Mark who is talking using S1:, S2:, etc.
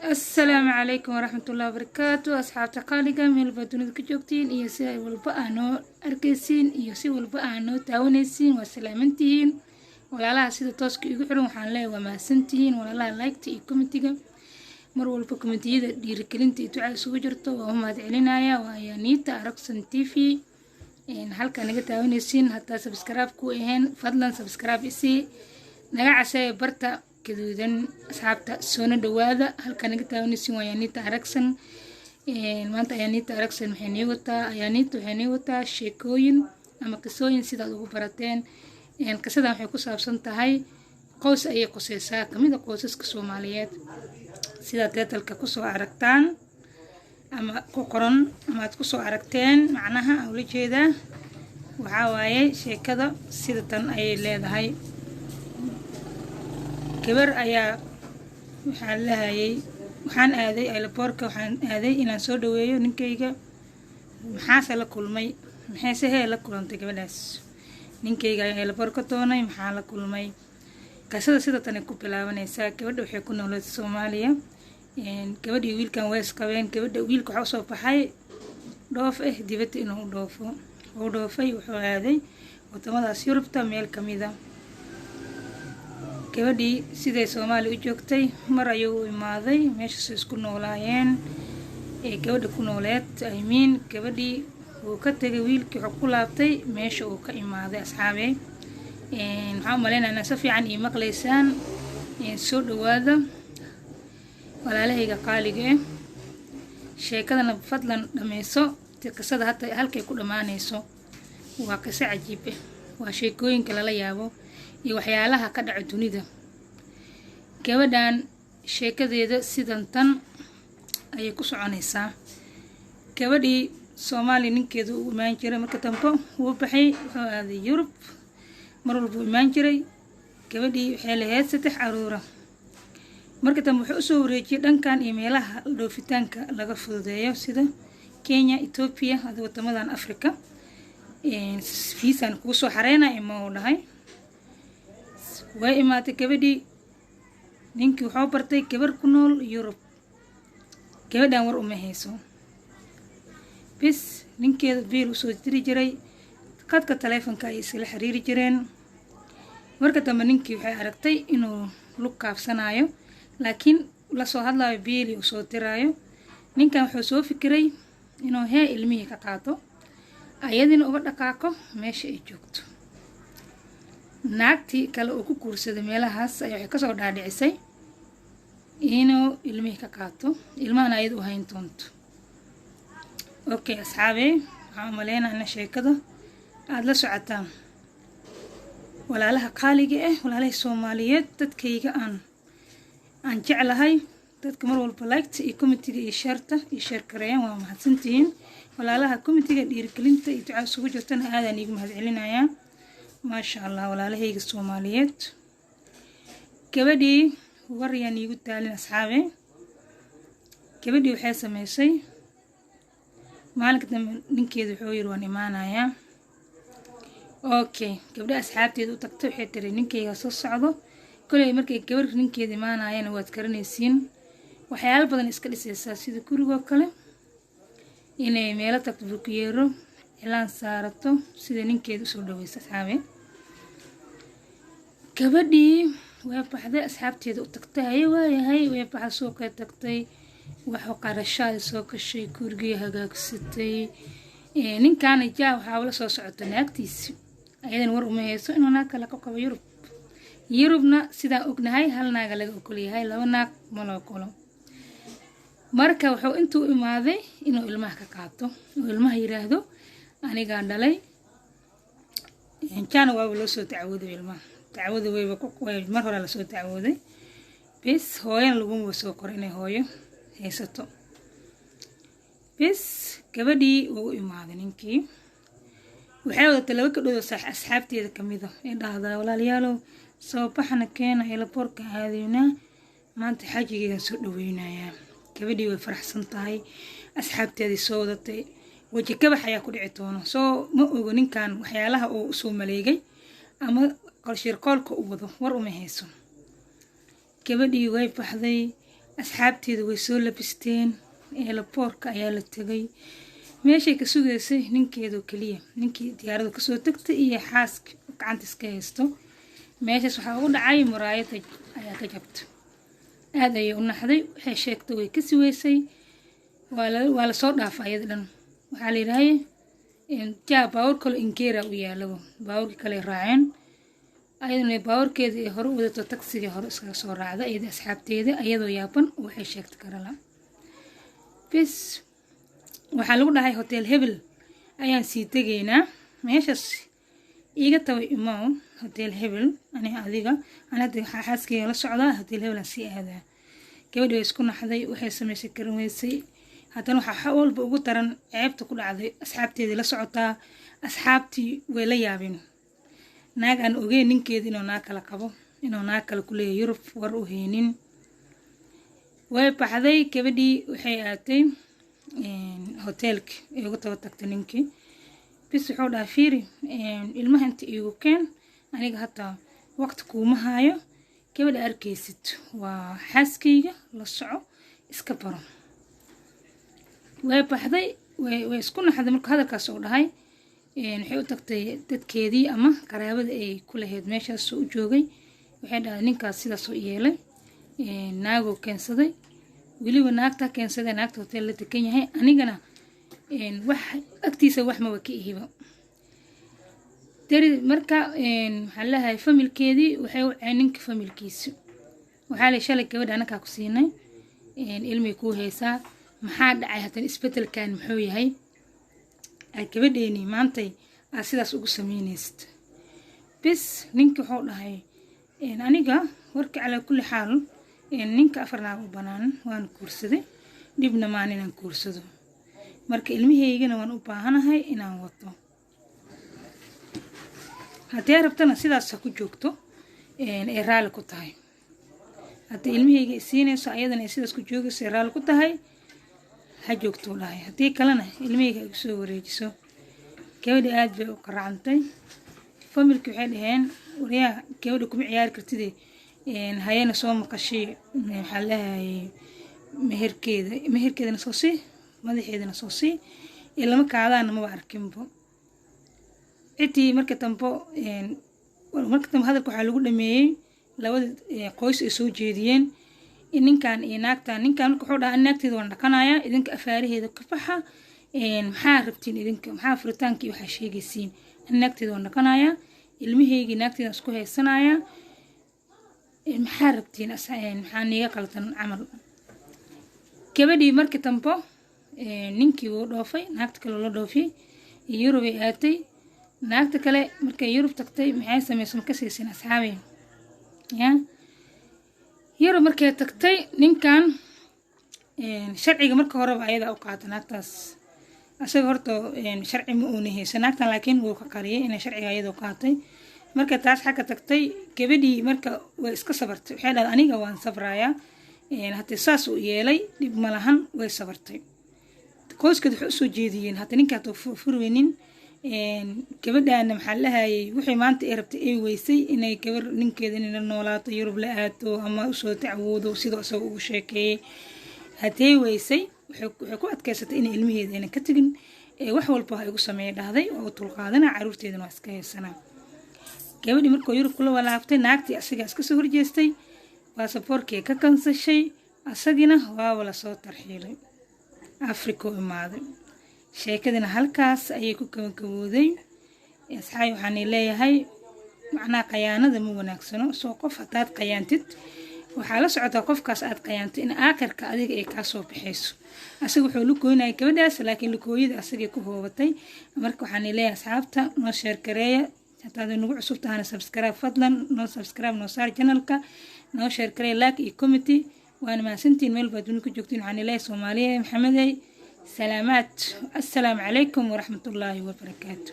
S1: السلام عليكم ورحمة الله وبركاته. أصحاب تقاليقة من البدون كجوكتين إيو سي والبقانو أركيسين إيو سي والبقانو تاونيسين وسلامنتين ولا لا سيدة توسك يقولون حان لا وما سنتين ولا لا لايكتي كومنتيغا مروا البكومنتيدا ديركلينتي تعال سوجرتو وهم هادعلينايا وهي نيتا أركسن تيفي إن حالكا نيغا تاونيسين حتى سبسكرايب كو إيهن فضلا سبسكرايب إسي نيغا عسايا برتا كدودن أصحابتا سونا دوادا halka naga taawanaysiin waa Yaanita Aragsan maanta Yaanita Aragsan waxay nii wataa sheekooyin ama qisooyin sidaad ugu barateen qisadan waxay ku saabsan tahay qoys ay qosaysaa kamid ah qoysaska Soomaaliyeed sida teetalka ku soo aragtaan ama ku qoran ama aad ku soo aragteen macnaha ula jeeda waxa waaye sheekada sida tan ay leedahay gabar ayaa waxaan aaday aeroboortka waxaan aaday inaan soo dhaweeyo ninkayga maxaase la kulmay maxayse la kulantay gabadhaas ninkayga ayaa aeroboortka doonay maxaa la kulmay qisada sida tan ay ku bilaabanaysaa gabadha waxay ku noolayd Soomaaliya gabadhii wiilkan way isqabeen gabadha wiilka waxa soo baxay dhoof dibadda inuu dhoofay wuxuu aaday wadamadaas Yurubta meel kamid ah gabadhii siday Soomaali u joogtay mar ayuu imaaday meesha isku noolaayeen gabadha ku nooleed gabadhii uu ka tagay wiilkii wuxuu ku laabtay meesha uu ka imaaday asxaabey waxaan u maleynayaa si fiican ii maqlaysaan soo dhawaada walaalahayga qaaliga sheekadana fadlan dhameyso qisada hata halkay ku dhamaanayso waa qiso cajiib ah waa sheekooyinka lala yaabo iyo waxyaalaha ka dhaca dunida gabadhan sheekadeeda sidan tan ayay ku soconaysaa gabadhii Soomaali ninkeedu u imaan jiray marka dambe uu baxay wuxuu aaday Yurub mar walba u imaan jiray gabadhii waxay lahayd 3 caruur marka dambe wuxuu soo wareejiyay dhankan iyo meelaha dhoofitaanka laga fududeeyo sida Kenya, Ethiopia iyo wadamadan Afrika fiisan ku soo xareynaa ima u dhahay way imaatay gabadhii ninkii wuxuu bartay gabar ku nool Yurub gabadhan war uma hayso bis ninkeedu biil u soo diri jiray qadka taleefanka ay isla xiriiri jireen marka dambe ninkii waxay aragtay inuu lug kaafsanayo laakiin la soo hadlayo biil u soo diraayo ninkan wuxuu soo fikiray inuu ilmihii ka qaato ayadina uga dhaqaaqo meesha ay joogto naagtii kale oo ku guursaday meelahaas ay ka soo dhaadhicisay inuu ilmihii ka qaato ilmahan ayad u hayn doonto okay asxaabey waxaan maleynayaa sheekada aad la socotaan walaalaha qaaliga walaalaha Soomaaliyeed dadkayga aan jeclahay dadka mar walba like iyo comment-iga iyo share kareeyaan waa mahadsantihiin walaalaha comment-iga dhiirigelinta iyo ducada isugu jirtana aadaan iigu mahadcelinayaa ما شاء الله ولا لهيك الصوماليات كبدي وريان يقول تالي أصحابي كبدي وحاسة ميسي مالك ننكيد حوير وانيمانا يا اوكي كبدي أصحابتي دو تكتب حيتري ننكي يصص عضو كل يمركي كبر ننكيد مانا يا نواتكرني سين وحيال بدن اسكالي سياساسي دو كورو وكالي إني ميلا تكتب كيرو إلان سارتو سيدا ننكيد أسول دويس أصحابي كبدي ويبحثي أصحابتي دو تكتاي هاي ويبحث سوكا تكتاي وحو قارشاد سوكا الشي كورجي هاقاك ستي نين كان جا وحاولا سو سعوتو ناكتيس أيضا ورقو مهيسو إنو ناكا لقوكا يوروبنا سيدا أقنهاي هل ناكا لقوكولي هاي لو ناك ملوكولو marka wuxuu intuu imaaday inuu ilmaha ka qaato oo ilmaha yiraahdo aniga dhalay intaan waa loo soo tacawuday ilmaha tacawuday way mar hore la soo tacawuday bis hooyan lagu soo qorinay hooyo haysato bis gabadhii uu imaaday ninkii waxay wada laba ka dhawdo asxaabteeda kamid ah ee dhahdaa walaalayaalow soo baxna keena aeroboortka aadayna maanta xajiga soo dhaweynayaa gabadhii way faraxsan tahay asxaabteedii soo wadatay waji kabax ayaa ku dhici doona soo ma ogo ninkan waxyaalaha uu soo maleegay ama qorshir qoolka uu wado war uma hayso gabadhii way baxday asxaabteedu way soo labisteen eelaboorka ayaa la tegay meeshay ka sugaysay ninkeedoo keliya ninkii diyaarada kasoo tagtay iyo xaaska gacanta iska haysto meeshaas waxaa ugu dhacay muraayada ayaa ka jabta aad ayay u naxday waxay sheegtay way ka siweysay waa la soo dhaafay ayada dhan waxaa la yidhaahay jaa baawur kale inkeera u yaalabo baawurkii kale raaceen ayaduna baawurkeeda ee hore u wadato tagsiga hore iskaga soo raacda iyada asxaabteeda ayadoo yaaban waxay sheegtay karala bis waxaa lagu dhahay hotel hebel ayaan sii tegaynaa meeshaas iiga tabay imaw hotel hebel adiga hadda xaaskeyga la socdaa hotel hebel aan sii aadaa gabadhi way isku naxday waxay samaysay karin weysay haddana waxaa walba ugu daran ceebta ku dhacday asxaabteedii la socotaa asxaabtii way la yaabeen naag aan ogeyn ninkeeda inuu naag kala qabo inuu naag kale ku leeyahay Yurub war u haynin way baxday gabadhii waxay aatay hotelka ay ugu tagtay ninkii bis wuxuu dhahay fiiri ilmaha inta iigu keen aniga hataa waqti kuuma haayo gabadha arkaysid waa xaaskeyga la soco iska baro way baxday way isku naxday marka hadalkaas uu dhahay waxay u tagtay dadkeedii ama qaraabada ay ku lahayd meeshaas u joogay waxay dhahay ninkaas sidaas u yeelay naagoo keensaday weliba naagta keensaday naagta hotel la degan yahay anigana wax agtiisa wax maba ka ihiba dari marka waxaa lahay familkeedii waxay u ceen ninka familkiisa waxaa la shalay gabadha anakaa ku siinay ilmay kuu haysaa maxaa dhacay haddana isbedelkan muxuu yahay ay gabadheeni maantay aad sidaas ugu samaynaysid bis ninka wuxuu dhahay aniga warka calaa kulli xaal ninka 4 naag u banaan waan kuursaday dibna maan inaan kuursado marka ilmaheygana waan u baahanahay inaan wato haddii rabtana sidaas ku joogto ee raali ku tahay haddii ilmaheyga siinayso ayadana sidaas ku joogayso ee raali ku tahay ha joogto dhahay haddii kalena ilmaheyga ay soo wareejiso gabadhi aad bay u qaracantay familkii waxay dhaheen wariyaa gabadha kuma ciyaari kartidee hayana soo maqashay waxaa lahay meherkeedana soo sii madaxeedana soo sii ilama kaadaana maba arkinbo ciddii marka dambe hadalka waxaa lagu dhameeyey labada qoys ay soo jeediyeen in ninkan iyo naagtan ninkan marka wuxuu dhahaa naagteeda waan dhaqanayaa idinka afaaraheeda ka baxa maxaa rabtiin idinka maxaa furitaanka iyo waxaa sheegaysiin naagteeda waan dhaqanayaa ilmaheygii naagteeda isku haysanayaa maxaa rabtiin maxaa niiga qaldan camal gabadhii markii dambe ninkii wuu dhoofay naagta kale la dhoofiyey Yurub ay aatay naagta kale markay Yurub tagtay maxay samaysay ma ka siisin asxaabay Yurub markay tagtay ninkan sharciga marka horeba ayada u qaatay naagtaas asaga horta sharci ma uu nihaysan naagtan laakiin wuu ka qariyay in sharciga ayada u qaatay marka taas xagga tagtay gabadhii marka way iska sabartay waxay dhahay aniga waan sabrayaa haddii saas uu yeelay dib ma lahan way sabartay qoyskeed waxay u soo jeediyeen haddii ninka hadduu furweynin gabadhaana maxaa lahayay wixii maanta ay rabtay ay weysay inay gabar ninkeeda inay la noolaato Yurub la aado ama usoo tacwoodo sidoo asagoo ugu sheekeeyey haddii weysay waxay ku adkaysatay inay ilmaheeda aynan ka tegin wax walba ay ugu sameeyay dhahday oo tulqaadana caruurteedana waa iska haysanaa gabadhii markuu Yurub kula walaabtay naagtii asiga iska soo horjeestay baasaboorkii ka kansashay asagina waa wala soo tarxiilay Afrika u imaaday sheekadina halkaas ayay ku gabagabowday asxaay waxaan leeyahay macnaa qayaanada ma wanaagsano soo qof hadaad qayaantid waxaa la socotaa qofkaas aad qayaantay in aakhirka adiga ay ka soo bixayso asaga wuxuu la gooynay gabadhaas laakiin lukooyada asaga ku hoobatay marka waxaan leeyahay asxaabta noo share gareeya hadaad nagu cusub tahay subscribe fadlan noo subscribe noo saar channelka noo share gareeya like iyo comment waan maasantiin meel baad ku joogtiin waxaan leeyahay Soomaaliya Maxamedey سلامات السلام عليكم ورحمة الله وبركاته.